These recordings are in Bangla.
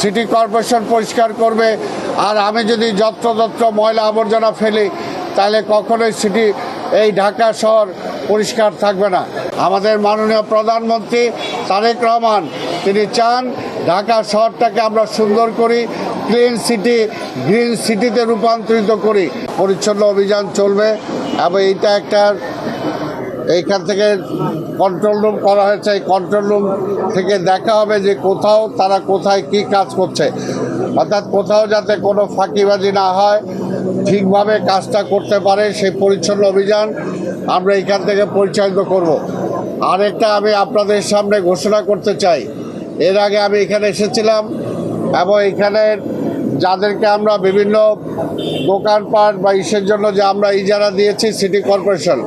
সিটি কর্পোরেশন পরিষ্কার করবে, আর আমি যদি যত্রতত্র ময়লা আবর্জনা ফেলি তাহলে কখনোই এই ঢাকা শহর পরিষ্কার থাকবে না। আমাদের মাননীয় প্রধানমন্ত্রী তারেক রহমান তিনি চান ঢাকা শহরটাকে আমরা সুন্দর করি, ক্লিন সিটি, গ্রিন সিটিতে রূপান্তরিত করি। পরিচ্ছন্ন অভিযান চলবে এবং এইখান থেকে কন্ট্রোল রুম করা হয়েছে। এই কন্ট্রোল রুম থেকে দেখা হবে যে তারা কোথায় কি কাজ করছে, অর্থাৎ কোথাও যাতে কোনো ফাঁকিবাজি না হয়, ঠিকভাবে কাজটা করতে পারে, সেই পরিচ্ছন্ন অভিযান আমরা এখান থেকে পরিচালিত করব। আরেকটা আমি আপনাদের সামনে ঘোষণা করতে চাই, এর আগে আমি এখানে এসেছিলাম এবং এখানে যাদেরকে আমরা বিভিন্ন দোকানপাট বা ইসের জন্য যে আমরা ইজারা দিয়েছি সিটি কর্পোরেশন,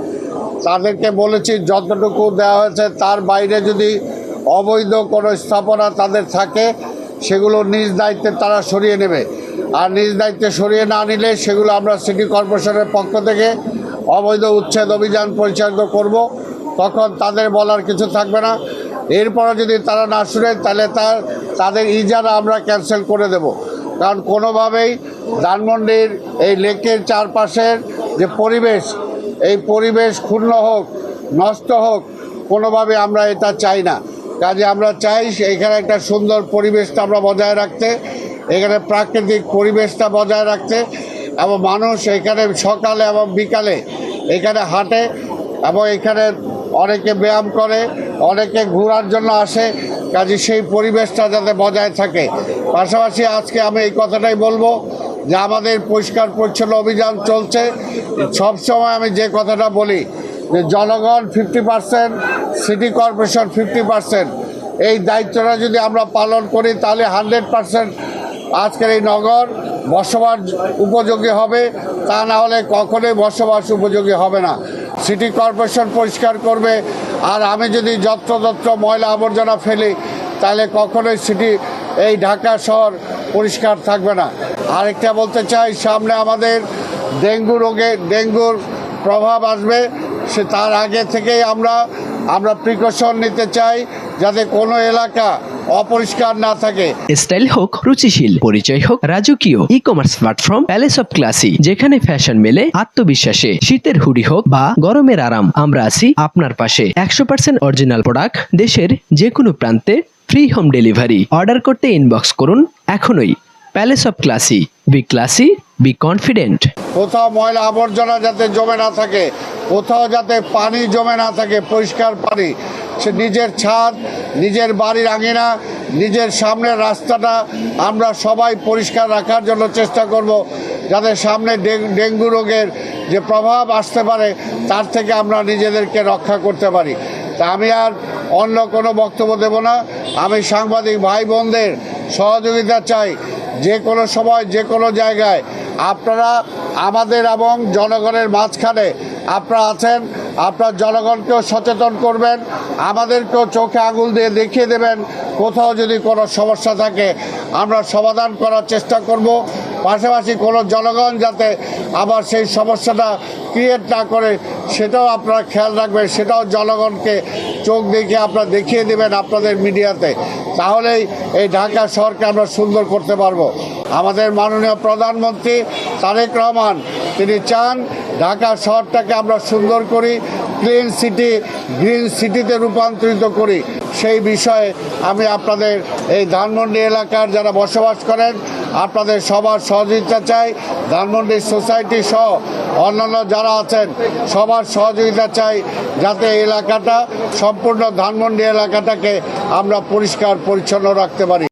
তাদেরকে বলেছি যতটুকু দেওয়া হয়েছে তার বাইরে যদি অবৈধ কোনো স্থাপনা তাদের থাকে সেগুলো নিজ দায়িত্বে তারা সরিয়ে নেবে, আর নিজ দায়িত্বে সরিয়ে না নিলে সেগুলো আমরা সিটি কর্পোরেশনের পক্ষ থেকে অবৈধ উচ্ছেদ অভিযান পরিচালিত করব। তখন তাদের বলার কিছু থাকবে না। এরপরে যদি তারা না শুনে তাহলে তাদের ইজারা আমরা ক্যান্সেল করে দেব। কারণ কোনোভাবেই ধানমন্ডির এই লেকের চারপাশের যে পরিবেশ, এই পরিবেশ ক্ষুণ্ণ হোক, নষ্ট হোক, কোনোভাবে আমরা এটা চাই না। কাজে আমরা চাই এখানে একটা সুন্দর পরিবেশটা আমরা বজায় রাখতে, এখানে প্রাকৃতিক পরিবেশটা বজায় রাখতে, এবং মানুষ এখানে সকালে এবং বিকালে এখানে হাঁটে এবং এখানে অনেকে ব্যায়াম করে, অনেকে ঘোরার জন্য আসে। কাজে সেই পরিবেশটা যাতে বজায় থাকে। পাশাপাশি আজকে আমি এই কথাটাই বলবো যে আমাদের পরিষ্কার পরিচ্ছন্ন অভিযান চলছে। সবসময় আমি যে কথাটা বলি যে জনগণ 50%, সিটি কর্পোরেশন 50%, এই দায়িত্বটা যদি আমরা পালন করি তাহলে 100% আজকের এই নগর বসবাস উপযোগী হবে, তা না হলে কখনোই বসবাস উপযোগী হবে না। সিটি কর্পোরেশন পরিষ্কার করবে, আর আমি যদি যত্রতত্র ময়লা আবর্জনা ফেলি তাহলে কখনোই এই ঢাকা শহর পরিষ্কার থাকবে না। আরেকটা বলতে চাই, সামনে আমাদের ডেঙ্গুর প্রভাব আসবে, তার আগে থেকেই আমরা প্রিকশন নিতে চাই যাতে কোনো এলাকা অপরিষ্কার না থাকে। স্টাইল হোক রুচিশীল, পরিচয় হোক রাজকীয়, ecommerce platform palace of classy, যেখানে ফ্যাশন মেলে আত্মবিশ্বাসে। শীতের হুডি হোক বা গরমের আরাম, আমরা আছি আপনার পাশে। 100% অরিজিনাল প্রোডাক্ট, দেশের যে কোনো প্রান্তে ফ্রি হোম ডেলিভারি। অর্ডার করতে ইনবক্স করুন এখনই। Palace of classy, B classy, be confident. কোথাও ময়লা আবর্জনা যাতে জমে না থাকে, কোথাও যাতে পানি জমে না থাকে, পরিষ্কার পানি। সে নিজের ছাদ, নিজের বাড়ির আঙিনা, নিজের সামনের রাস্তাটা আমরা সবাই পরিষ্কার রাখার জন্য চেষ্টা করব, যাতে সামনে ডেঙ্গু রোগের যে প্রভাব আসতে পারে তার থেকে আমরা নিজেদেরকে রক্ষা করতে পারি। তা আমি আর অন্য কোনো বক্তব্য দেব না। আমি সাংবাদিক ভাই বোনদের সহযোগিতা চাই। যে কোনো সময় যে কোনো জায়গায় আপনারা আমাদের এবং জনগণের মাঝখানে আপনারা আছেন, আপনার জনগণকেও সচেতন করবেন, আমাদেরকেও চোখে আঙুল দিয়ে দেখিয়ে দেবেন কোথাও যদি কোনো সমস্যা থাকে আমরা সমাধান করার চেষ্টা করব। পাশাপাশি কোনো জনগণ যাতে আবার সেই সমস্যাটা ক্রিয়েট না করে সেটাও আপনারা খেয়াল রাখবেন, সেটাও জনগণকে চোখ দেখে আপনারা দেখিয়ে দেবেন আপনাদের মিডিয়াতে। তাহলেই এই ঢাকা শহরকে আমরা সুন্দর করতে পারবো। আমাদের মাননীয় প্রধানমন্ত্রী তারেক রহমান তিনি চান ঢাকা শহরটাকে আমরা সুন্দর করি, ক্লিন সিটি, গ্রিন সিটিতে রূপান্তরিত করি। সেই বিষয়ে আমি আপনাদের এই ধানমন্ডি এলাকার যারা বসবাস করেন আপনাদের সবার সহযোগিতা চাই। ধানমন্ডি সোসাইটি সহ অন্যান্য যারা আছেন সবার সহযোগিতা চাই, যাতে এই এলাকাটা সম্পূর্ণ ধানমন্ডি এলাকাটাকে আমরা পরিষ্কার পরিচ্ছন্ন রাখতে পারি।